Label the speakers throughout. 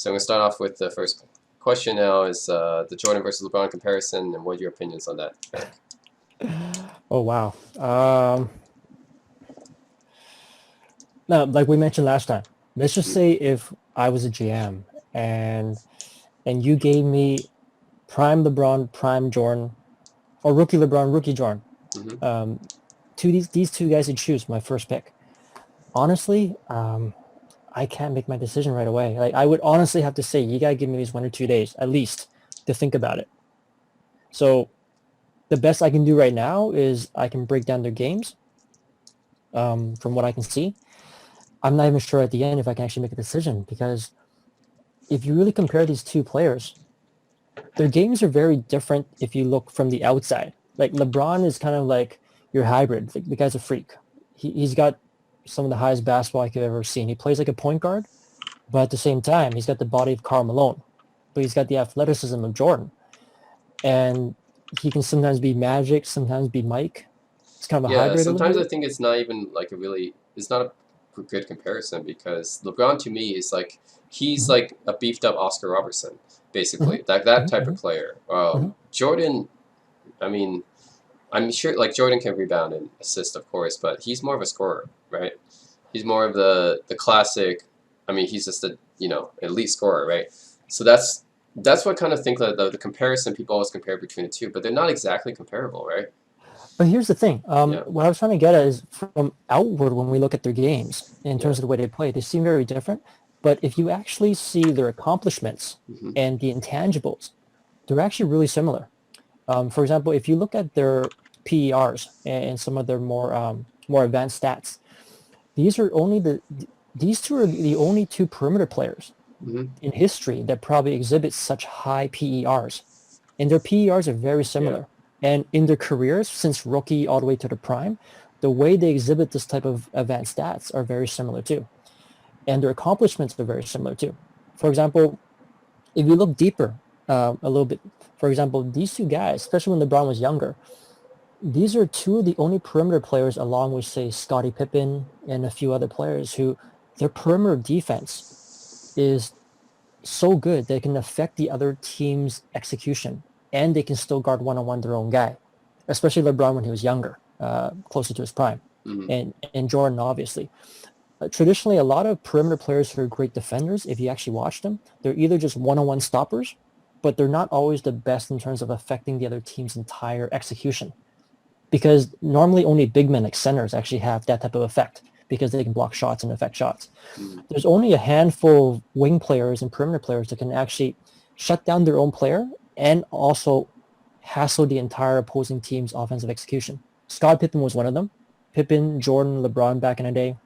Speaker 1: So I'm going to start off with the first question now is the Jordan versus LeBron comparison, and what are your opinions on that, Eric?
Speaker 2: Oh wow. Now, like we mentioned last time, let's just
Speaker 1: Mm-hmm.
Speaker 2: say if I was a GM and you gave me prime LeBron, prime Jordan, or rookie LeBron, rookie Jordan,
Speaker 1: Mm-hmm.
Speaker 2: um, these two guys to choose my first pick. Honestly, I can't make my decision right away. Like I would honestly have to say, you gotta give me these 1 or 2 days at least to think about it. So the best I can do right now is I can break down their games from what I can see. I'm not even sure at the end if I can actually make a decision because if you really compare these two players, their games are very different if you look from the outside. Like LeBron is kind of like your hybrid. The guy's a freak. He's got some of the highest basketball I could ever seen. He plays like a point guard, but at the same time, he's got the body of Karl Malone, but he's got the athleticism of Jordan. And he can sometimes be Magic, sometimes be Mike. It's kind of a
Speaker 1: Yeah,
Speaker 2: hybrid a little
Speaker 1: sometimes I
Speaker 2: bit.
Speaker 1: think it's not even like it's not a good comparison because LeBron to me is like he's
Speaker 2: Hmm.
Speaker 1: like a beefed up Oscar Robertson,
Speaker 2: Hmm.
Speaker 1: basically that
Speaker 2: Hmm.
Speaker 1: type of
Speaker 2: Hmm.
Speaker 1: player.
Speaker 2: Hmm.
Speaker 1: Jordan, I mean, I'm sure like Jordan can rebound and assist, of course, but he's more of a scorer, right? He's more of the classic. I mean, he's just a elite scorer, right? So that's what kind of think that the comparison people always compare between the two, but they're not exactly comparable, right?
Speaker 2: But here's the thing.
Speaker 1: Yeah,
Speaker 2: What I was trying to get at is from outward when we look at their games in
Speaker 1: yeah.
Speaker 2: terms of the way they play, they seem very different. But if you actually see their accomplishments
Speaker 1: Hmm.
Speaker 2: and the intangibles, they're actually really similar. For example, if you look at their PERs and some of their more advanced stats, these are only these two are the only two perimeter players
Speaker 1: Hmm.
Speaker 2: in history that probably exhibit such high PERs, and their PERs are very
Speaker 1: Yeah.
Speaker 2: similar. And in their careers, since rookie all the way to the prime, the way they exhibit this type of advanced stats are very similar too, and their accomplishments are very similar too. For example, if you look deeper a little bit, for example, these two guys, especially when LeBron was younger, these are two of the only perimeter players, along with say Scottie Pippen and a few other players, who their perimeter defense is so good they can affect the other team's execution, and they can still guard one-on-one their own guy, especially LeBron when he was younger, closer to his prime,
Speaker 1: Hmm.
Speaker 2: and Jordan obviously. Traditionally, a lot of perimeter players who are great defenders, if you actually watch them, they're either just one-on-one stoppers, but they're not always the best in terms of affecting the other team's entire execution. Because normally only big men like centers actually have that type of effect because they can block shots and affect shots.
Speaker 1: Hmm.
Speaker 2: There's only a handful of wing players and perimeter players that can actually shut down their own player and also hassle the entire opposing team's offensive execution. Scott Pippen was one of them. Pippen, Jordan, LeBron back in the day.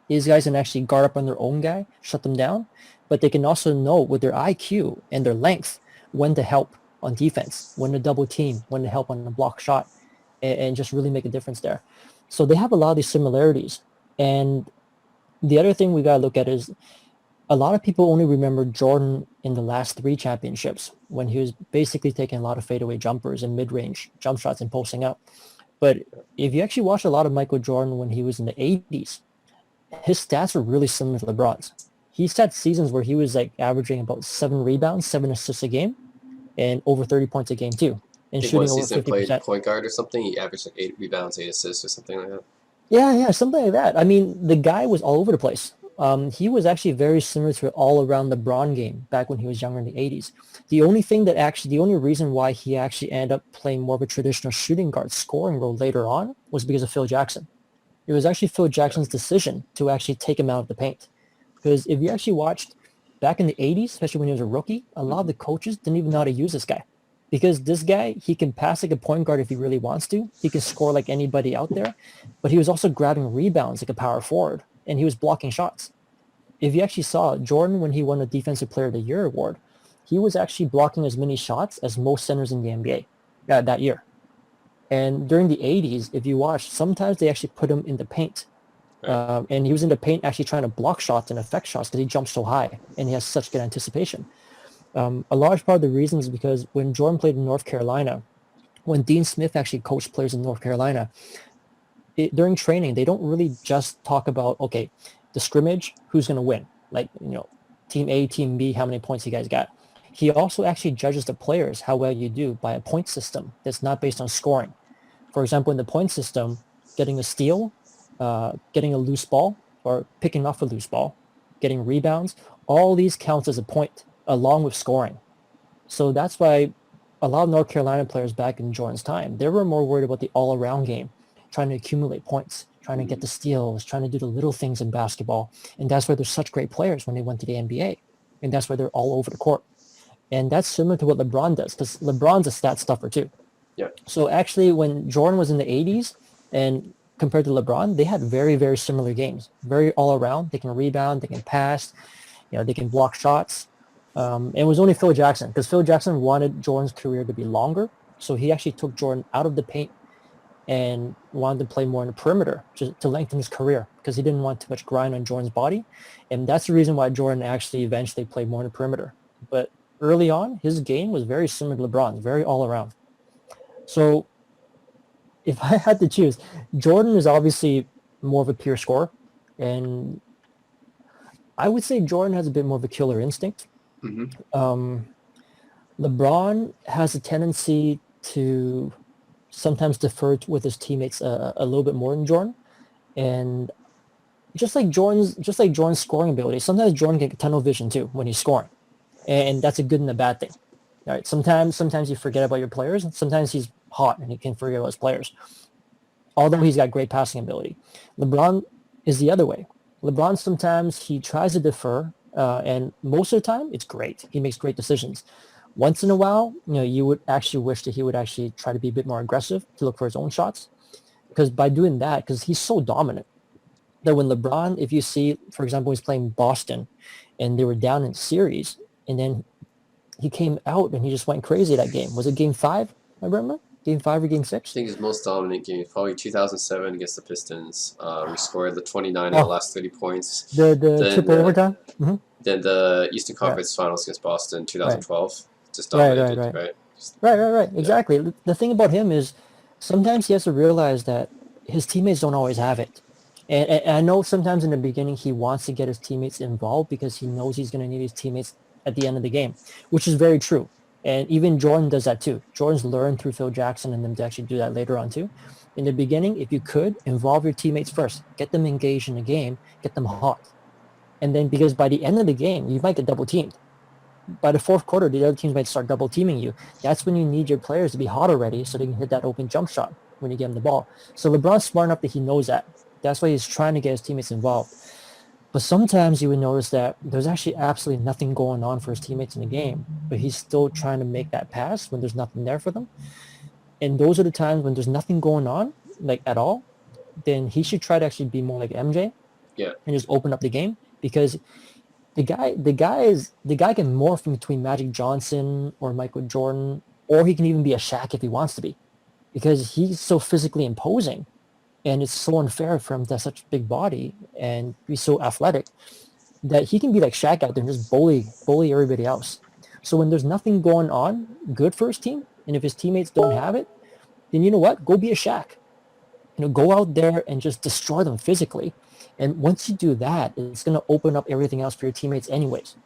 Speaker 2: These guys can actually guard up on their own guy, shut them down, but they can also know with their IQ and their length when to help on defense, when to double team, when to help on a block shot, and just really make a difference there. So they have a lot of these similarities. And the other thing we got to look at is a lot of people only remember Jordan in the last three championships when he was basically taking a lot of fadeaway jumpers and mid-range jump shots and posting up. But if you actually watch a lot of Michael Jordan when he was in the 80s, his stats were really similar to LeBron's. He's had seasons where he was like averaging about 7 rebounds, 7 assists a game, and over 30 points a game too,
Speaker 1: I
Speaker 2: and
Speaker 1: think one
Speaker 2: shooting over
Speaker 1: season played
Speaker 2: 50%.
Speaker 1: point guard or something. He averaged like 8 rebounds, 8 assists, or something like that.
Speaker 2: Yeah, yeah, something like that. I mean, the guy was all over the place. He was actually very similar to all around LeBron game back when he was younger in the 80s. The only reason why he actually ended up playing more of a traditional shooting guard scoring role later on was because of Phil Jackson. It was actually Phil
Speaker 1: Yeah.
Speaker 2: Jackson's decision to actually take him out of the paint. Because if you actually watched back in the 80s, especially when he was a rookie, a lot of
Speaker 1: Hmm.
Speaker 2: the coaches didn't even know how to use this guy. Because this guy, he can pass like a point guard if he really wants to. He can score like anybody out there. But he was also grabbing rebounds like a power forward. And he was blocking shots. If you actually saw Jordan when he won the Defensive Player of the Year award, he was actually blocking as many shots as most centers in the NBA that year. And during the 80s, if you watch, sometimes they actually put him in the paint,
Speaker 1: Right.
Speaker 2: and he was in the paint actually trying to block shots and affect shots because he jumps so high and he has such good anticipation. A large part of the reason is because when Jordan played in North Carolina, when Dean Smith actually coached players in North Carolina, during training, they don't really just talk about, okay, the scrimmage, who's going to win? Like, team A, team B, how many points you guys got. He also actually judges the players, how well you do, by a point system that's not based on scoring. For example, in the point system, getting a steal, getting a loose ball, or picking off a loose ball, getting rebounds, all these counts as a point along with scoring. So that's why a lot of North Carolina players back in Jordan's time, they were more worried about the all-around game, trying to accumulate points, trying to get the steals, trying to do the little things in basketball. And that's why they're such great players when they went to the NBA. And that's why they're all over the court. And that's similar to what LeBron does, because LeBron's a stat stuffer too.
Speaker 1: Yeah.
Speaker 2: So actually, when Jordan was in the 80s and compared to LeBron, they had very, very similar games. Very all around. They can rebound, they can pass, they can block shots. It was only Phil Jackson, because Phil Jackson wanted Jordan's career to be longer. So he actually took Jordan out of the paint and wanted to play more in the perimeter to lengthen his career, because he didn't want too much grind on Jordan's body. And that's the reason why Jordan actually eventually played more in the perimeter. But early on, his game was very similar to LeBron's, very all around. So if I had to choose, Jordan is obviously more of a pure scorer. And I would say Jordan has a bit more of a killer instinct. LeBron has a tendency to sometimes defer with his teammates a little bit more than Jordan. And just like Jordan's scoring ability, sometimes Jordan can get tunnel vision too when he's scoring. And that's a good and a bad thing. All right. Sometimes you forget about your players, and sometimes he's hot and he can forget about his players. Although he's got great passing ability. LeBron is the other way. LeBron sometimes he tries to defer, and most of the time it's great. He makes great decisions. Once in a while, you would actually wish that he would actually try to be a bit more aggressive to look for his own shots, because by doing that, because he's so dominant, that when LeBron, if you see, for example, he's playing Boston, and they were down in series, and then he came out and he just went crazy that game. Was it Game 5? I remember Game 5 or Game 6.
Speaker 1: I think his most dominant game, probably 2007 against the Pistons. We scored the 29 in the last 30 points.
Speaker 2: The triple overtime. Mm-hmm.
Speaker 1: Then the Eastern Conference Finals against Boston, 2012.
Speaker 2: Right.
Speaker 1: Just dominated,
Speaker 2: right. Exactly. Yeah. The thing about him is sometimes he has to realize that his teammates don't always have it. And I know sometimes in the beginning he wants to get his teammates involved because he knows he's going to need his teammates at the end of the game, which is very true. And even Jordan does that too. Jordan's learned through Phil Jackson and them to actually do that later on too. In the beginning, if you could, involve your teammates first. Get them engaged in the game. Get them hot. And then because by the end of the game, you might get double teamed. By the fourth quarter, the other teams might start double teaming you. That's when you need your players to be hot already so they can hit that open jump shot when you give them the ball. So LeBron's smart enough that he knows that. That's why he's trying to get his teammates involved. But sometimes you would notice that there's actually absolutely nothing going on for his teammates in the game, but he's still trying to make that pass when there's nothing there for them. And those are the times when there's nothing going on, like at all, then he should try to actually be more like MJ.
Speaker 1: Yeah.
Speaker 2: And just open up the game, because the guy can morph in between Magic Johnson or Michael Jordan, or he can even be a Shaq if he wants to be, because he's so physically imposing. And it's so unfair for him to have such a big body and be so athletic that he can be like Shaq out there and just bully everybody else. So when there's nothing going on good for his team, and if his teammates don't have it, then you know what? Go be a Shaq. Go out there and just destroy them physically. And once you do that, it's going to open up everything else for your teammates anyways.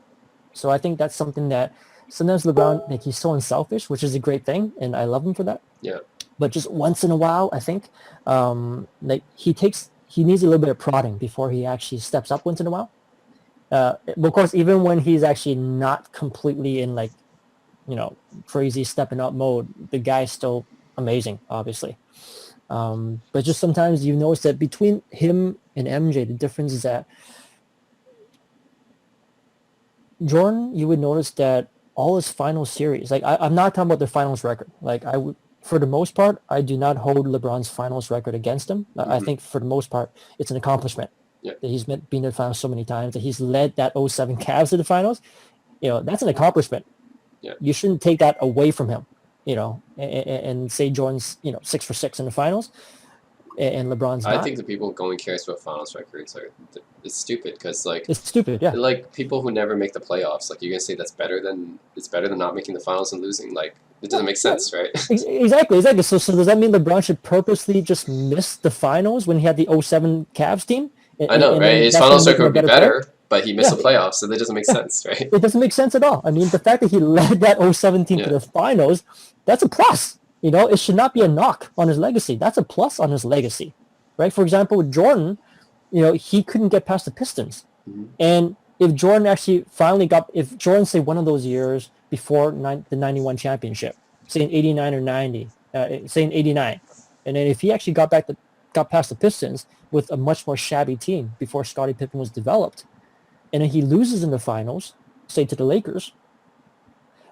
Speaker 2: So I think that's something that sometimes LeBron, like, he's so unselfish, which is a great thing, and I love him for that.
Speaker 1: Yeah.
Speaker 2: But just once in a while, I think, he needs a little bit of prodding before he actually steps up once in a while. Of course, even when he's actually not completely in crazy stepping up mode, the guy's still amazing, obviously. But just sometimes you notice that between him and MJ, the difference is that Jordan, you would notice that all his final series, I'm not talking about the finals record. For the most part, I do not hold LeBron's finals record against him. Mm-hmm. I think for the most part, it's an accomplishment that he's been to the finals so many times, that he's led that 07 Cavs to the finals. That's an accomplishment. Yeah. You shouldn't take that away from him, and say Jordan's, 6 for 6 in the finals and LeBron's not.
Speaker 1: I think the people going cares about finals records it's stupid, because
Speaker 2: it's stupid, yeah.
Speaker 1: Like people who never make the playoffs, you're gonna say it's better than not making the finals and losing. It doesn't make sense, right?
Speaker 2: Exactly. So does that mean LeBron should purposely just miss the finals when he had the 07 Cavs team?
Speaker 1: I know, right? His finals record would be better. but he missed
Speaker 2: Yeah,
Speaker 1: the playoffs, so that doesn't make sense, right?
Speaker 2: it doesn't make sense at all. I mean, the fact that he led that 07 team to
Speaker 1: Yeah.
Speaker 2: the finals, that's a plus. You know, it should not be a knock on his legacy. That's a plus on his legacy, right? For example, with Jordan, you know, he couldn't get past the Pistons.
Speaker 1: Mhm.
Speaker 2: And if Jordan actually finally got, if Jordan, say, one of those years before the 91 championship, say in 89 or 90, say in 89, and then if he actually got past the Pistons with a much more shabby team before Scottie Pippen was developed, and then he loses in the finals, say to the Lakers,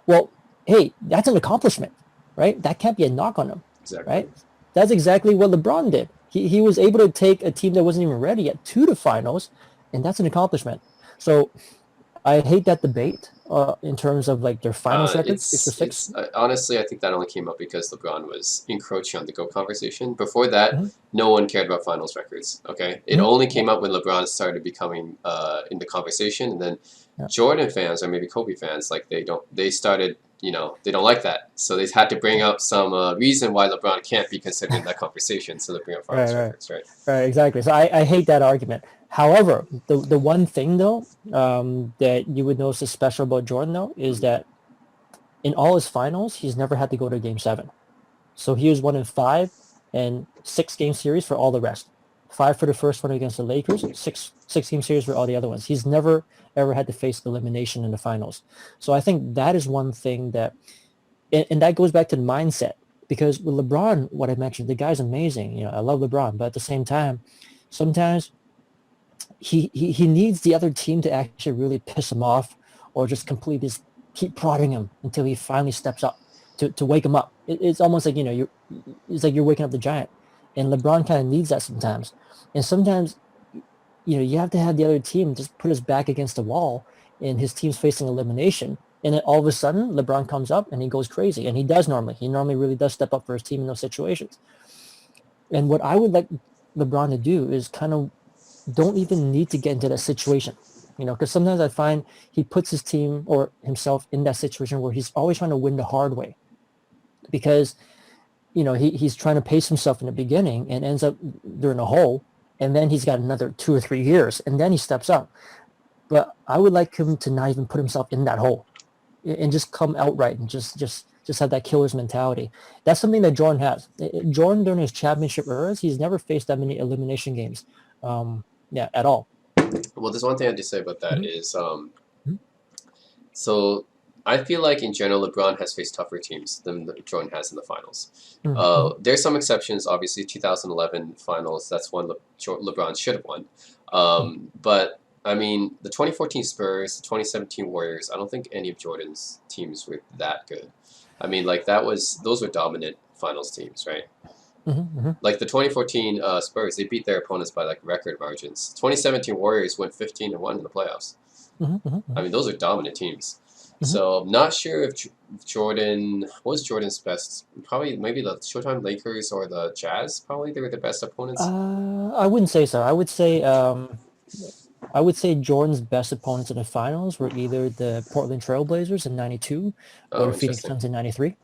Speaker 2: well, hey, that's an accomplishment, right? That can't be a knock on him,
Speaker 1: Exactly.
Speaker 2: right? That's exactly what LeBron did. He was able to take a team that wasn't even ready yet to the finals, and that's an accomplishment. So I hate that debate in terms of like their finals record, 6 for 6.
Speaker 1: It's honestly, I think that only came up because LeBron was encroaching on the GOAT conversation. Before that,
Speaker 2: Mm-hmm.
Speaker 1: no one cared about finals records. Okay, it
Speaker 2: Mm-hmm.
Speaker 1: only came up when LeBron started becoming in the conversation, and then
Speaker 2: Yeah.
Speaker 1: Jordan fans or maybe Kobe fans like they started. They don't like that, so they had to bring up some reason why LeBron can't be considered in that conversation. So they bring up
Speaker 2: Right,
Speaker 1: finals
Speaker 2: right.
Speaker 1: records, right?
Speaker 2: Right, exactly. So I hate that argument. However, the one thing though that you would notice is special about Jordan though is
Speaker 1: Mhm.
Speaker 2: that in all his finals, he's never had to go to game 7. So he was 1 in 5 and 6 game series for all the rest. 5 for the first one against the Lakers, six game series for all the other ones. He's never ever had to face elimination in the finals. So I think that is one thing that, and that goes back to the mindset because with LeBron, what I mentioned, the guy's amazing. You know, I love LeBron, but at the same time, sometimes he needs the other team to actually really piss him off or just completely just keep prodding him until he finally steps up to wake him up. It's almost like, you know, it's like you're waking up the giant. And LeBron kind of needs that sometimes. And sometimes, you know, you have to have the other team just put his back against the wall and his team's facing elimination. And then all of a sudden, LeBron comes up and he goes crazy. And he does normally. He normally really does step up for his team in those situations. And what I would like LeBron to do is kind of don't even need to get into that situation, you know, because sometimes I find he puts his team or himself in that situation where he's always trying to win the hard way because, you know, he's trying to pace himself in the beginning and ends up during a hole. And then he's got another 2 or 3 years and then he steps up. But I would like him to not even put himself in that hole and just come outright and just have that killer's mentality. That's something that Jordan has. Jordan during his championship eras, he's never faced that many elimination games. Yeah, at all.
Speaker 1: Well, there's one thing I have to say about that
Speaker 2: Mhm,
Speaker 1: is
Speaker 2: mhm,
Speaker 1: so I feel like in general LeBron has faced tougher teams than Jordan has in the finals.
Speaker 2: mhm, mhm,
Speaker 1: There's some exceptions, obviously 2011 finals. That's one LeBron should have won.
Speaker 2: mhm.
Speaker 1: But I mean, the 2014 Spurs, the 2017 Warriors. I don't think any of Jordan's teams were that good. I mean, like those were dominant finals teams, right?
Speaker 2: Mhm, mhm,
Speaker 1: Like the 2014 Spurs, they beat their opponents by like record margins. 2017 Warriors went 15-1 in the playoffs.
Speaker 2: mhm, mhm,
Speaker 1: I
Speaker 2: mhm,
Speaker 1: mean, those are dominant teams.
Speaker 2: mhm.
Speaker 1: So I'm not sure if Jordan what was Jordan's best. Probably maybe the Showtime Lakers or the Jazz. Probably they were the best opponents.
Speaker 2: I wouldn't say so. I would say Jordan's best opponents in the finals were either the Portland Trailblazers in '92 or
Speaker 1: Oh,
Speaker 2: the Phoenix
Speaker 1: interesting.
Speaker 2: Suns in '93.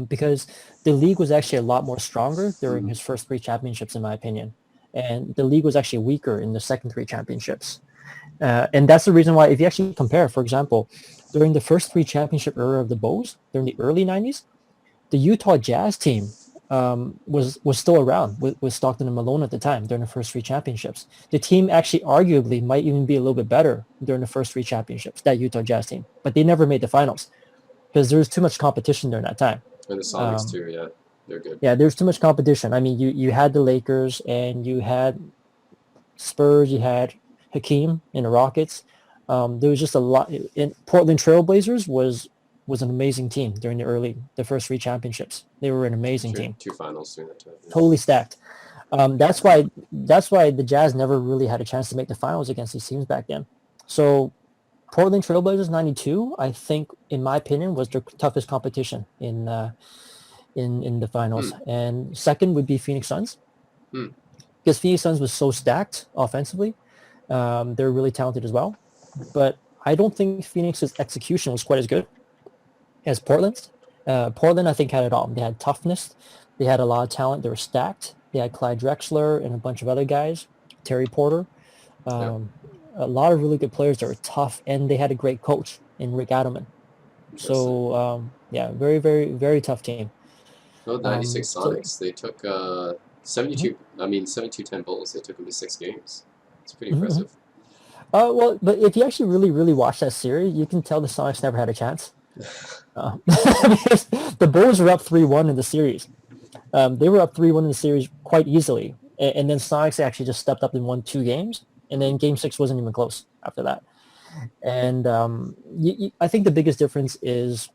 Speaker 2: Because the league was actually a lot more stronger during
Speaker 1: Mm.
Speaker 2: his first 3 championships, in my opinion. And the league was actually weaker in the second 3 championships. And that's the reason why, if you actually compare, for example, during the first 3 championship era of the Bulls, during the early 90s, the Utah Jazz team was still around with Stockton and Malone at the time during the first 3 championships. The team actually arguably might even be a little bit better during the first 3 championships, that Utah Jazz team, but they never made the finals because there was too much competition during that time.
Speaker 1: And the Sonics
Speaker 2: Um,
Speaker 1: too. Yeah, they're good.
Speaker 2: yeah, there's too much competition. I mean, you had the Lakers and you had Spurs, you had Hakeem in the Rockets. There was just a lot. In Portland Trailblazers was an amazing team during the first 3 championships. They were an amazing
Speaker 1: True.
Speaker 2: team,
Speaker 1: Two finals during that time. Yeah.
Speaker 2: totally stacked. That's why the Jazz never really had a chance to make the finals against these teams back then. So Portland Trailblazers '92, I think, in my opinion, was their toughest competition in the
Speaker 1: Hmm.
Speaker 2: finals. And second would be Phoenix Suns
Speaker 1: Hmm.
Speaker 2: because Phoenix Suns was so stacked offensively. They're really talented as well, but I don't think Phoenix's execution was quite as good as Portland's. Portland, I think, had it all. They had toughness. They had a lot of talent. They were stacked. They had Clyde Drexler and a bunch of other guys, Terry Porter.
Speaker 1: Yeah.
Speaker 2: Um, a lot of really good players that were tough, and they had a great coach in Rick Adelman.
Speaker 1: Interesting.
Speaker 2: So yeah, very, very, very tough team.
Speaker 1: No, 96
Speaker 2: So
Speaker 1: Sonics. They took
Speaker 2: mhm,
Speaker 1: 72. I mean 72-10 Bulls. They took them to 6 games. It's pretty
Speaker 2: mhm, mhm.
Speaker 1: impressive.
Speaker 2: Well, but if you actually really, really watch that series, you can tell the Sonics never had a chance. Because the Bulls were up 3-1 in the series. They were up 3-1 in the series quite easily, and then Sonics actually just stepped up and won 2 games, and then Game 6 wasn't even close after that. And I think the biggest difference is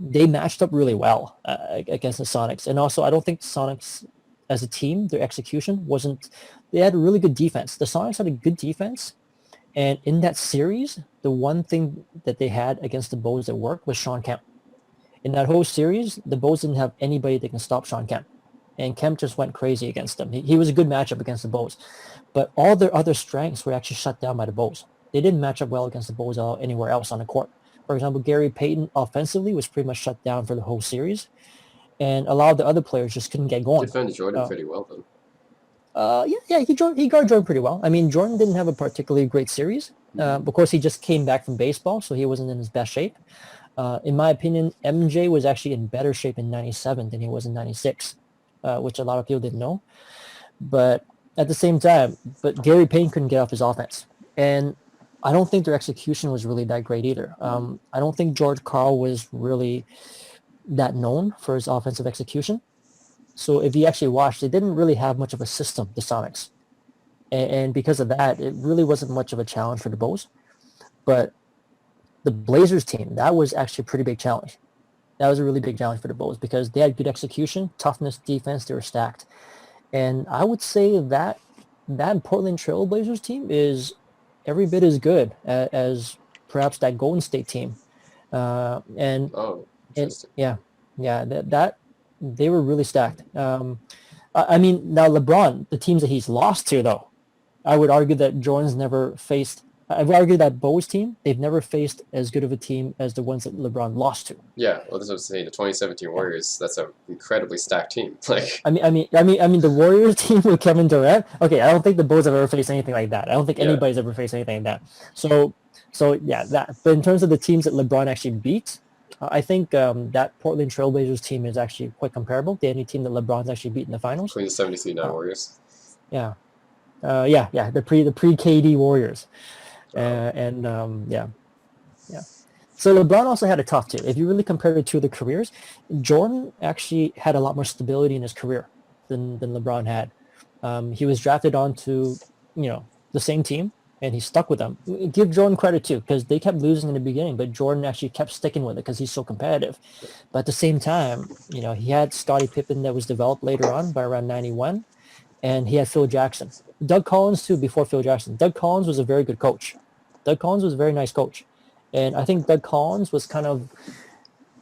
Speaker 2: they matched up really well against the Sonics. And also, I don't think Sonics as a team, their execution wasn't. They had a really good defense. The Sonics had a good defense, and in that series, the one thing that they had against the Bulls that worked was Sean Kemp. In that whole series, the Bulls didn't have anybody that can stop Sean Kemp, and Kemp just went crazy against them. He was a good matchup against the Bulls, but all their other strengths were actually shut down by the Bulls. They didn't match up well against the Bulls anywhere else on the court. For example, Gary Payton offensively was pretty much shut down for the whole series, and a lot of the other players just couldn't get going.
Speaker 1: Defended Jordan
Speaker 2: Uh,
Speaker 1: pretty well then.
Speaker 2: yeah, he guarded Jordan pretty well. I mean, Jordan didn't have a particularly great series.
Speaker 1: Hmm.
Speaker 2: Of course, he just came back from baseball, so he wasn't in his best shape. In my opinion, MJ was actually in better shape in 97 than he was in 96, which a lot of people didn't know. But at the same time, but Gary Payton couldn't get off his offense. And I don't think their execution was really that great either. I don't think George Karl was really that known for his offensive execution. So if you actually watch, they didn't really have much of a system, the Sonics. And because of that, it really wasn't much of a challenge for the Bulls. But the Blazers team, that was actually a pretty big challenge. That was a really big challenge for the Bulls because they had good execution, toughness, defense. They were stacked. And I would say that Portland Trail Blazers team is every bit as good as perhaps that Golden State team. Uh, and
Speaker 1: Oh,
Speaker 2: and
Speaker 1: interesting.
Speaker 2: yeah, yeah, that they were really stacked. I mean, now LeBron, the teams that he's lost to, though, I would argue that Jordan's never faced. I would argue that Bo's team, they've never faced as good of a team as the ones that LeBron lost to.
Speaker 1: Yeah, well, that's what I was saying. The 2017
Speaker 2: Yeah.
Speaker 1: Warriors. That's an incredibly stacked team. Like,
Speaker 2: I mean, the Warriors team with Kevin Durant. Okay, I don't think the Bulls have ever faced anything like that. I don't think
Speaker 1: yeah,
Speaker 2: anybody's ever faced anything like that. So, so yeah, that. But in terms of the teams that LeBron actually beat, I think that Portland Trailblazers team is actually quite comparable. The only team that LeBron's actually beat in the finals.
Speaker 1: including the 73-9
Speaker 2: Uh,
Speaker 1: Warriors.
Speaker 2: yeah, yeah. The pre KD Warriors,
Speaker 1: Um,
Speaker 2: and yeah, yeah. So LeBron also had a tough too. If you really compare the two of the careers, Jordan actually had a lot more stability in his career than LeBron had. He was drafted onto, the same team, and he stuck with them. Give Jordan credit too, because they kept losing in the beginning, but Jordan actually kept sticking with it because he's so competitive. But at the same time, he had Scottie Pippen that was developed later on by around 91, and he had Phil Jackson. Doug Collins too before Phil Jackson. Doug Collins was a very good coach. Doug Collins was a very nice coach. And I think Doug Collins was kind of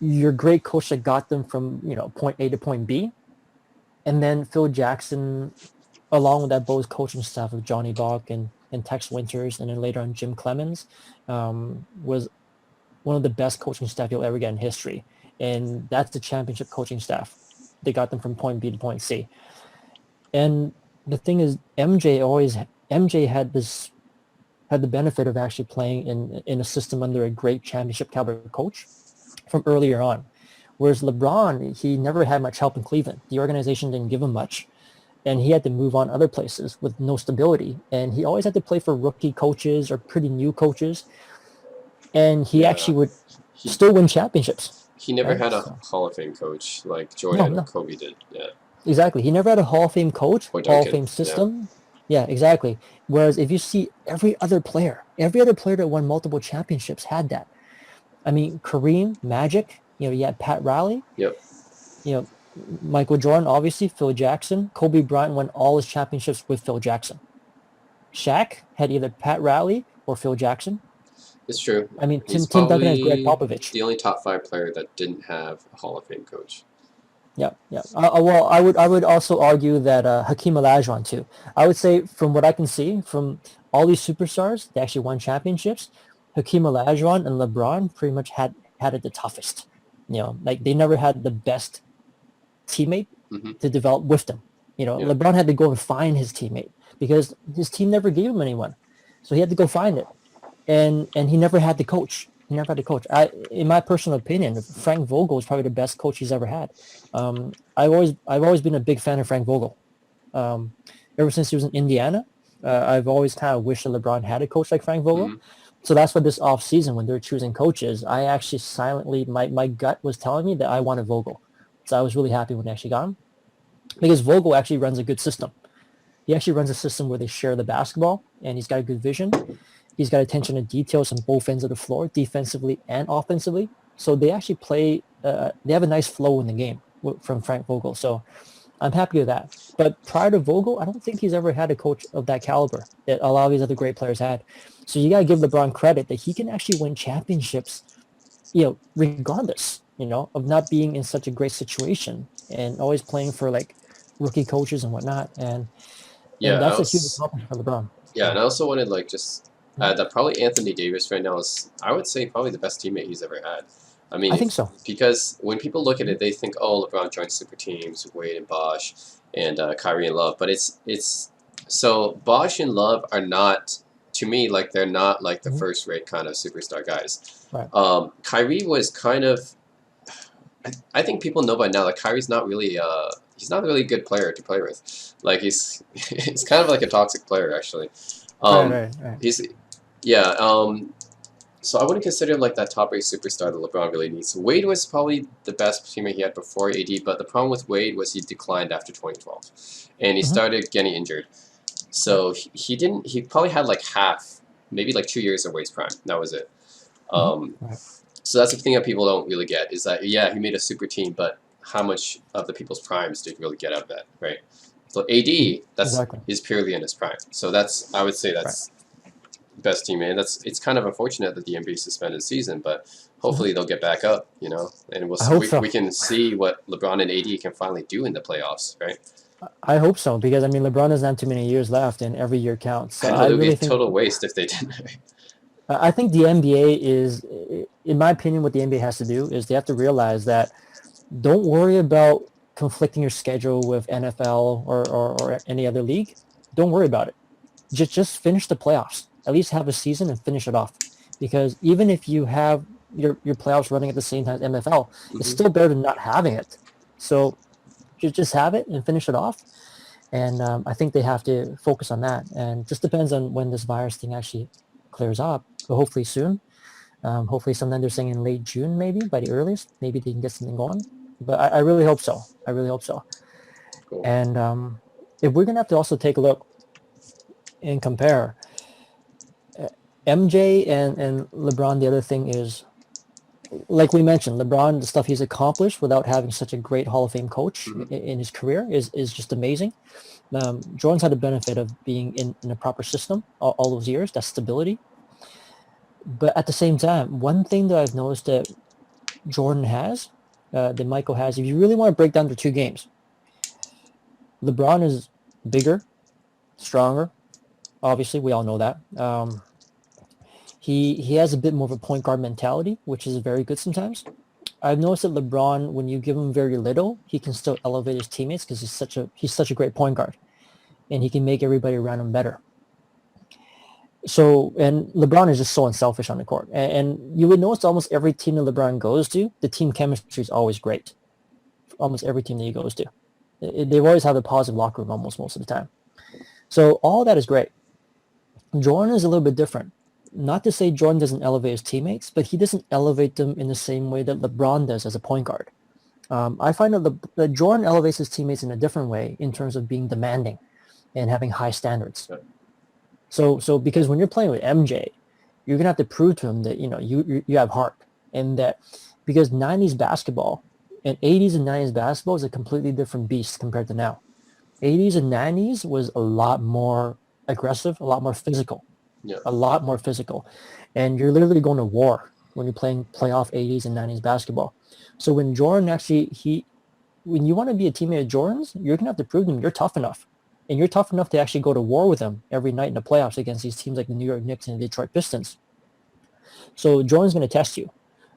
Speaker 2: your great coach that got them from, point A to point B. And then Phil Jackson, along with that Bulls coaching staff of Johnny Bach and Tex Winters, and then later on Jim Clemens, was one of the best coaching staff you'll ever get in history. And that's the championship coaching staff. They got them from point B to point C. And the thing is, MJ had the benefit of actually playing in a system under a great championship caliber coach from earlier on. Whereas LeBron, he never had much help in Cleveland. The organization didn't give him much, and he had to move on other places with no stability. And he always had to play for rookie coaches or pretty new coaches, and he
Speaker 1: yeah,
Speaker 2: actually would
Speaker 1: he
Speaker 2: still win championships,
Speaker 1: he never
Speaker 2: right?
Speaker 1: had a
Speaker 2: So,
Speaker 1: Hall of Fame coach like
Speaker 2: no,
Speaker 1: Jordan or
Speaker 2: no,
Speaker 1: Kobe did. Yeah,
Speaker 2: exactly. He never had a Hall of Fame coach,
Speaker 1: or
Speaker 2: Hall of
Speaker 1: Duncan.
Speaker 2: Fame
Speaker 1: Yeah,
Speaker 2: system. Yeah, exactly. Whereas if you see every other player that won multiple championships had that. I mean, Kareem, Magic, you had Pat Riley,
Speaker 1: yep.
Speaker 2: you know, Michael Jordan, obviously, Phil Jackson. Kobe Bryant won all his championships with Phil Jackson. Shaq had either Pat Riley or Phil Jackson.
Speaker 1: It's true.
Speaker 2: I mean,
Speaker 1: He's
Speaker 2: Tim Duncan has Greg
Speaker 1: probably
Speaker 2: Popovich.
Speaker 1: the only top 5 player that didn't have a Hall of Fame coach.
Speaker 2: Yeah, yeah. Well, I would also argue that Hakeem Olajuwon too. I would say from what I can see from all these superstars that actually won championships, Hakeem Olajuwon and LeBron pretty much had it the toughest. Like they never had the best teammate
Speaker 1: Hmm.
Speaker 2: to develop with them.
Speaker 1: Yeah,
Speaker 2: LeBron had to go and find his teammate because his team never gave him anyone. So he had to go find it, and he never had the coach. He never had the coach. In my personal opinion, Frank Vogel is probably the best coach he's ever had. I've always been a big fan of Frank Vogel. Um, ever since he was in Indiana, I've always kind of wished that LeBron had a coach like Frank Vogel.
Speaker 1: Hmm.
Speaker 2: So that's what this off season, when they're choosing coaches, I actually silently, my gut was telling me that I wanted Vogel. So I was really happy when they actually got him, because Vogel actually runs a good system. He actually runs a system where they share the basketball, and he's got a good vision. He's got attention to details on both ends of the floor, defensively and offensively. So they actually play. They have a nice flow in the game from Frank Vogel. So I'm happy with that. But prior to Vogel, I don't think he's ever had a coach of that caliber that a lot of these other great players had. So you got to give LeBron credit that he can actually win championships, regardless, of not being in such a great situation and always playing for like rookie coaches and whatnot. And
Speaker 1: Yeah, I
Speaker 2: that's a huge
Speaker 1: was.
Speaker 2: accomplishment for LeBron.
Speaker 1: Yeah, and
Speaker 2: So
Speaker 1: I also wanted like just that probably Anthony Davis right now is, I would say, probably the best teammate he's ever had. I
Speaker 2: I
Speaker 1: mean,
Speaker 2: think so.
Speaker 1: because when people look at it, they think, oh, LeBron joined super teams, Wade and Bosh, and Kyrie and Love. But it's so Bosh and Love are not, to me, like they're not like the
Speaker 2: Mhm.
Speaker 1: first rate kind of superstar guys.
Speaker 2: Right.
Speaker 1: Kyrie was kind of, I think people know by now that Kyrie's not really he's not really a good player to play with. Like he's kind of like a toxic player actually.
Speaker 2: Right.
Speaker 1: Um,
Speaker 2: Right. Right.
Speaker 1: he's yeah. So I wouldn't consider him like that top eight superstar that LeBron really needs. Wade was probably the best teammate he had before AD, but the problem with Wade was he declined after 2012, and he
Speaker 2: Hmm.
Speaker 1: started getting injured.
Speaker 2: Right.
Speaker 1: So he didn't. He probably had like half, maybe like 2 years of Wade's prime. That was it.
Speaker 2: Hmm.
Speaker 1: Um,
Speaker 2: Right.
Speaker 1: so that's the thing that people don't really get is that yeah, he made a super team, but how much of the people's primes did you really get out of that, right? So AD, that's
Speaker 2: Exactly.
Speaker 1: is purely in his prime. So that's I would say
Speaker 2: Right.
Speaker 1: that's best teammate. And that's it's kind of unfortunate that the NBA suspended the season, but
Speaker 2: Hmm.
Speaker 1: hopefully they'll get back up, and
Speaker 2: I hope
Speaker 1: we
Speaker 2: so.
Speaker 1: can see what LeBron and AD can finally do in the playoffs, right?
Speaker 2: I hope so, because I mean LeBron doesn't have too many years left, and every year counts. So
Speaker 1: I know
Speaker 2: I
Speaker 1: it would be
Speaker 2: really
Speaker 1: a
Speaker 2: think
Speaker 1: total waste if they didn't.
Speaker 2: I think the NBA is, in my opinion, what the NBA has to do is they have to realize that don't worry about conflicting your schedule with NFL or any other league. Don't worry about it. Just finish the playoffs. At least have a season and finish it off. Because even if you have your playoffs running at the same time as NFL, it's
Speaker 1: Hmm.
Speaker 2: still better than not having it. So just have it and finish it off. And I think they have to focus on that. And just depends on when this virus thing actually clears up. But hopefully soon. Hopefully sometime they're saying in late June, maybe by the earliest. Maybe they can get something going. But I really hope so. I really hope so.
Speaker 1: Cool.
Speaker 2: And if we're gonna have to also take a look and compare uh, MJ and LeBron, the other thing is, like we mentioned, LeBron, the stuff he's accomplished without having such a great Hall of Fame coach
Speaker 1: Hmm.
Speaker 2: in his career is just amazing. Jordan's had the benefit of being in a proper system all those years, that stability. But at the same time, one thing that I've noticed that Jordan has, that Michael has, if you really want to break down the two games, LeBron is bigger, stronger. Obviously, we all know that. He has a bit more of a point guard mentality, which is very good sometimes. I've noticed that LeBron, when you give him very little, he can still elevate his teammates because he's such a great point guard, and he can make everybody around him better. So, and LeBron is just so unselfish on the court, and you would notice almost every team that LeBron goes to, the team chemistry is always great. Almost every team that he goes to, they've always had a positive locker room almost most of the time. So all that is great. Jordan is a little bit different. Not to say Jordan doesn't elevate his teammates, but he doesn't elevate them in the same way that LeBron does as a point guard. I find that Jordan elevates his teammates in a different way in terms of being demanding and having high standards.
Speaker 1: Yeah.
Speaker 2: So because when you're playing with MJ, you're gonna have to prove to him that you have heart, and that because '90s basketball and '80s and '90s basketball is a completely different beast compared to now. '80s and '90s was a lot more aggressive, a lot more physical,
Speaker 1: Yeah.
Speaker 2: a lot more physical, and you're literally going to war when you're playing playoff '80s and '90s basketball. So when Jordan actually when you want to be a teammate of Jordan's, you're gonna have to prove to him you're tough enough, and you're tough enough to actually go to war with him every night in the playoffs against these teams like the New York Knicks and the Detroit Pistons. So Jordan's gonna test you,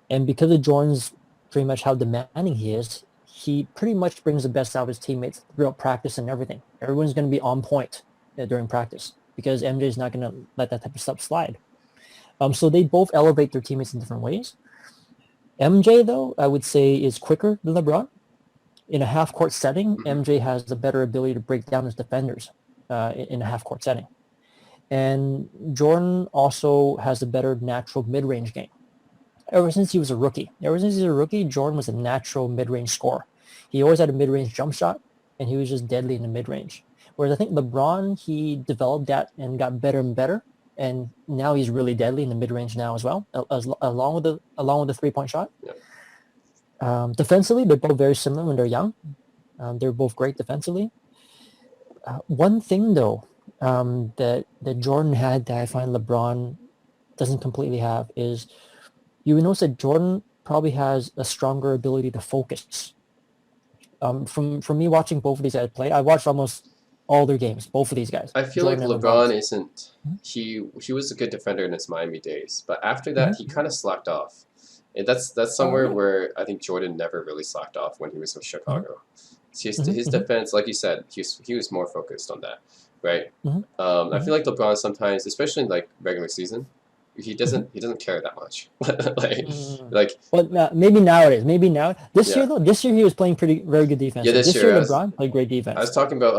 Speaker 2: and because of Jordan's pretty much how demanding he is, he pretty much brings the best out of his teammates throughout practice and everything. Everyone's gonna be on point during practice because MJ is not going to let that type of stuff slide. So they both elevate their teammates in different ways. MJ, though, I would say is quicker than LeBron. In a half-court setting, MJ has the better ability to break down his defenders in a half-court setting. And Jordan also has a better natural mid-range game. Ever since he was a rookie, Jordan was a natural mid-range scorer. He always had a mid-range jump shot, and he was just deadly in the mid-range. Whereas I think LeBron, he developed that and got better and better, and now he's really deadly in the mid-range now as well, along with the three-point shot.
Speaker 1: Yeah.
Speaker 2: Defensively, they're both very similar when they're young. They're both great defensively. One thing, though, that Jordan had that I find LeBron doesn't completely have is you would notice that Jordan probably has a stronger ability to focus. From me watching both of these guys play, I watched almost all their games, both of these guys.
Speaker 1: I feel
Speaker 2: Jordan
Speaker 1: like
Speaker 2: and
Speaker 1: LeBron isn't. He was a good defender in his Miami days, but after that he kind of slacked off. And that's somewhere where I think Jordan never really slacked off when he was with Chicago. His defense, like you said, he was more focused on that, right? I feel like LeBron sometimes, especially in like regular season, he doesn't care that much.
Speaker 2: Well, maybe nowadays. This year he was playing very good defense.
Speaker 1: Yeah,
Speaker 2: this year LeBron played great defense.
Speaker 1: I was talking about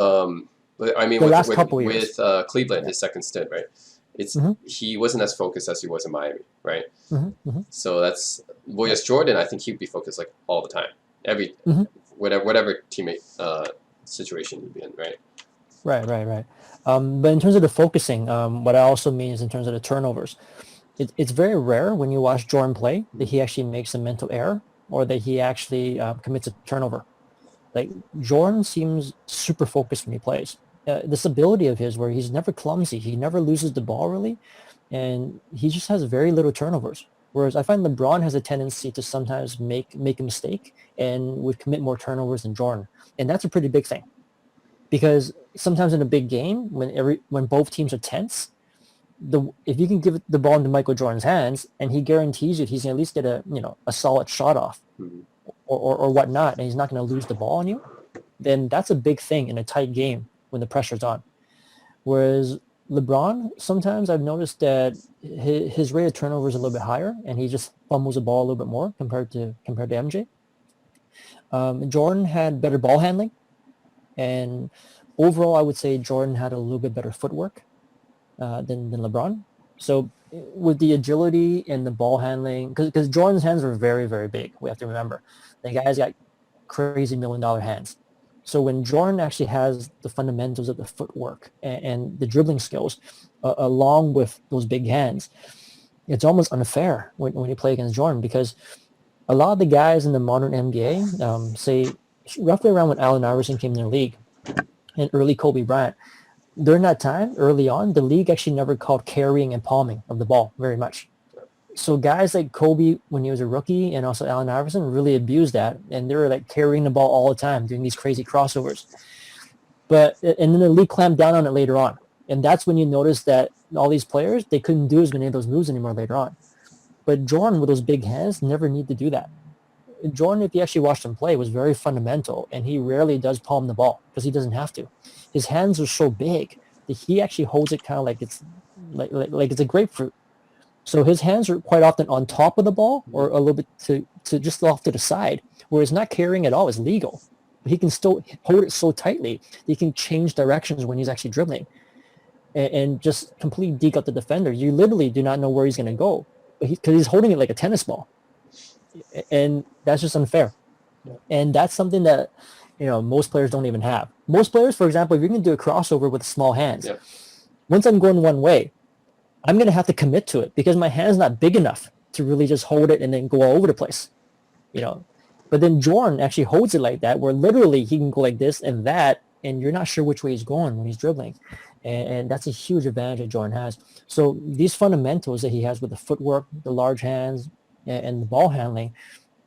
Speaker 1: I mean,
Speaker 2: the
Speaker 1: with,
Speaker 2: last
Speaker 1: with,
Speaker 2: couple years.
Speaker 1: with Cleveland, his second stint, right? He wasn't as focused as he was in Miami, right? So that's whereas Jordan, I think he'd be focused like all the time, whatever teammate situation you'd be in, right?
Speaker 2: Right. But in terms of the focusing, what I also mean is in terms of the turnovers, it's very rare when you watch Jordan play that he actually makes a mental error or that he actually commits a turnover. Like Jordan seems super focused when he plays. This ability of his where he's never clumsy, he never loses the ball really, and he just has very little turnovers. Whereas I find LeBron has a tendency to sometimes make a mistake and would commit more turnovers than Jordan, and that's a pretty big thing. Because sometimes in a big game, when both teams are tense, if you can give the ball into Michael Jordan's hands, and he guarantees you he's gonna at least get a solid shot off, or whatnot, and he's not gonna lose the ball on you, then that's a big thing in a tight game when the pressure's on. Whereas LeBron, sometimes I've noticed that his rate of turnover is a little bit higher, and he just fumbles the ball a little bit more compared to MJ. Jordan had better ball handling. And overall, I would say Jordan had a little bit better footwork than LeBron. So with the agility and the ball handling, because Jordan's hands are very, very big, we have to remember. The guy's got crazy $1 million hands. So when Jordan actually has the fundamentals of the footwork and the dribbling skills, along with those big hands, it's almost unfair when you play against Jordan, because a lot of the guys in the modern NBA, say roughly around when Allen Iverson came in the league and early Kobe Bryant, during that time, early on, the league actually never called carrying and palming of the ball very much. So guys like Kobe, when he was a rookie, and also Allen Iverson really abused that, and they were like carrying the ball all the time, doing these crazy crossovers. And then the league clamped down on it later on. And that's when you notice that all these players, they couldn't do as many of those moves anymore later on. But Jordan, with those big hands, never need to do that. Jordan, if you actually watched him play, was very fundamental, and he rarely does palm the ball because he doesn't have to. His hands are so big that he actually holds it kind of like it's like it's a grapefruit. So his hands are quite often on top of the ball or a little bit to just off to the side, where it's not carrying at all. It's legal. But he can still hold it so tightly that he can change directions when he's actually dribbling and just completely deke out the defender. You literally do not know where he's going to go because he's holding it like a tennis ball. And that's just unfair. And that's something that, most players don't even have. Most players, for example, if you're going to do a crossover with small hands, once I'm going one way, I'm going to have to commit to it because my hand's not big enough to really just hold it and then go all over the place, But then Jordan actually holds it like that, where literally he can go like this and that, and you're not sure which way he's going when he's dribbling. And that's a huge advantage that Jordan has. So these fundamentals that he has with the footwork, the large hands, and the ball handling,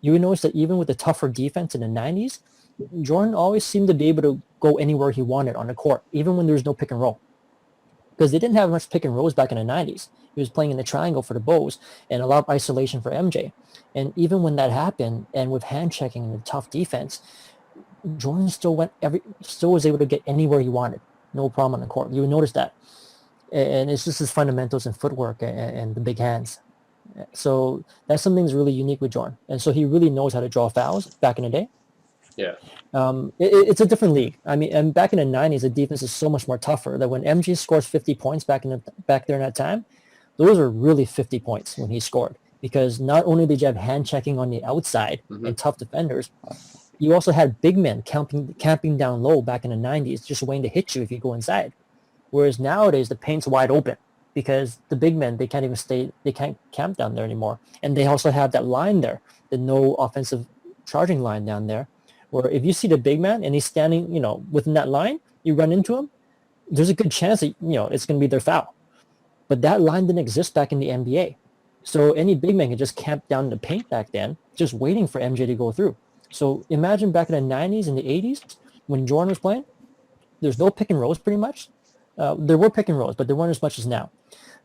Speaker 2: you would notice that even with the tougher defense in the 90s, Jordan always seemed to be able to go anywhere he wanted on the court, even when there was no pick and roll. Because they didn't have much pick and rolls back in the 90s. He was playing in the triangle for the Bulls and a lot of isolation for MJ. And even when that happened, and with hand checking and the tough defense, Jordan still was able to get anywhere he wanted. No problem on the court. You would notice that. and it's just his fundamentals and footwork and the big hands. So that's something that's really unique with Jordan. And so he really knows how to draw fouls back in the day.
Speaker 1: Yeah.
Speaker 2: It's a different league. I mean, and back in the 90s, the defense is so much more tougher that when MG scores 50 points back there in that time, those are really 50 points when he scored. Because not only did you have hand checking on the outside and tough defenders, you also had big men camping down low back in the 90s, just waiting to hit you if you go inside. Whereas nowadays, the paint's wide open because the big men, they can't camp down there anymore. And they also have that line there, the no offensive charging line down there, where if you see the big man and he's standing, within that line, you run into him, there's a good chance that, it's going to be their foul. But that line didn't exist back in the NBA. So any big man could just camp down in the paint back then, just waiting for MJ to go through. So imagine back in the 90s and the 80s when Jordan was playing, there's no pick and rolls pretty much. There were pick and rolls, but there weren't as much as now.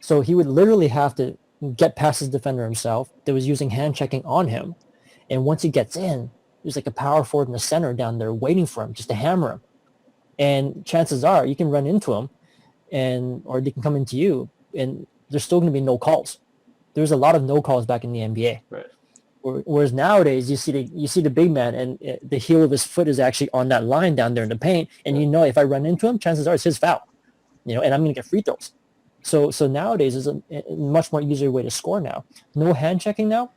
Speaker 2: So he would literally have to get past his defender himself that was using hand checking on him. And once he gets in, there's like a power forward in the center down there waiting for him just to hammer him. And chances are you can run into him or they can come into you and there's still going to be no calls. There's a lot of no calls back in the NBA.
Speaker 1: Right.
Speaker 2: Whereas nowadays you see the big man and the heel of his foot is actually on that line down there in the paint. And if I run into him, chances are it's his foul, and I'm going to get free throws. So nowadays is a much more easier way to score now. No hand checking now.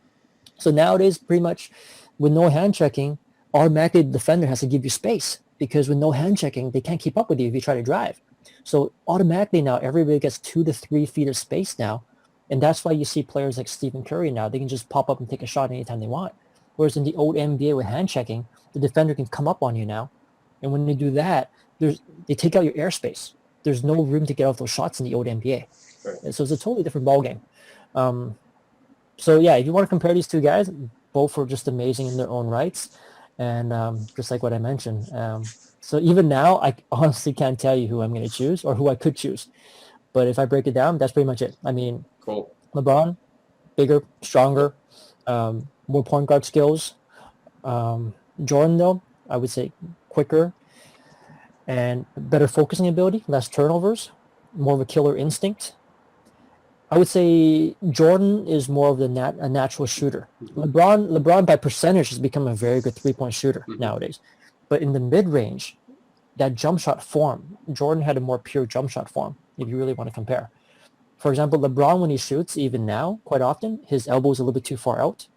Speaker 2: So nowadays, pretty much with no hand checking, automatically the defender has to give you space because with no hand checking, they can't keep up with you if you try to drive. So automatically now everybody gets 2 to 3 feet of space now. And that's why you see players like Stephen Curry now, they can just pop up and take a shot anytime they want. Whereas in the old NBA with hand checking, the defender can come up on you now. And when they do that, they take out your airspace. There's no room to get off those shots in the old NBA.
Speaker 1: Right.
Speaker 2: And so it's a totally different ballgame. So yeah, if you want to compare these two guys, both are just amazing in their own rights. And just like what I mentioned. So even now, I honestly can't tell you who I'm going to choose or who I could choose. But if I break it down, that's pretty much it. I mean,
Speaker 1: cool.
Speaker 2: LeBron, bigger, stronger, more point guard skills. Jordan, though, I would say quicker and better focusing ability, less turnovers, more of a killer instinct. I would say Jordan is more of a natural shooter. LeBron by percentage has become a very good three-point shooter nowadays. But in the mid-range, that jump shot form, Jordan had a more pure jump shot form, if you really want to compare. For example, LeBron, when he shoots, even now, quite often, his elbow is a little bit too far out.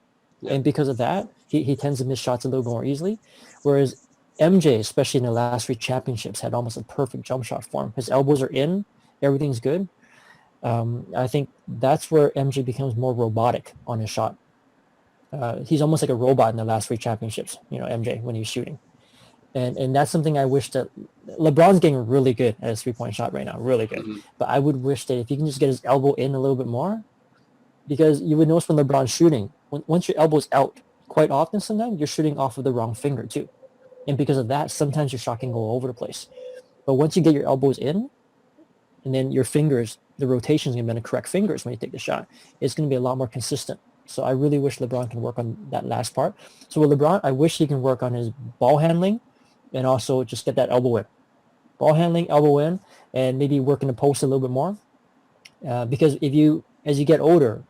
Speaker 2: Yeah. And because of that, he tends to miss shots a little more easily. Whereas MJ, especially in the last 3 championships, had almost a perfect jump shot form. His elbows are in, everything's good. I think that's where MJ becomes more robotic on his shot. He's almost like a robot in the last 3 championships, MJ, when he's shooting. And that's something I wish that LeBron's getting really good at his 3-point shot right now, really good. But I would wish that if he can just get his elbow in a little bit more, because you would notice when LeBron's shooting, once your elbow's out, quite often sometimes you're shooting off of the wrong finger too. And because of that, sometimes your shot can go all over the place. But once you get your elbows in, and then your fingers, the rotation is going to be in the correct fingers when you take the shot, it's going to be a lot more consistent. So I really wish LeBron can work on that last part. So with LeBron, I wish he can work on his ball handling and also just get that elbow in. Ball handling, elbow in, and maybe work in the post a little bit more. Because as you get older,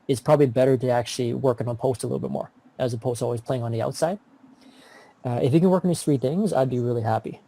Speaker 2: it's probably better to actually work on the post a little bit more as opposed to always playing on the outside. If you can work on these 3 things, I'd be really happy.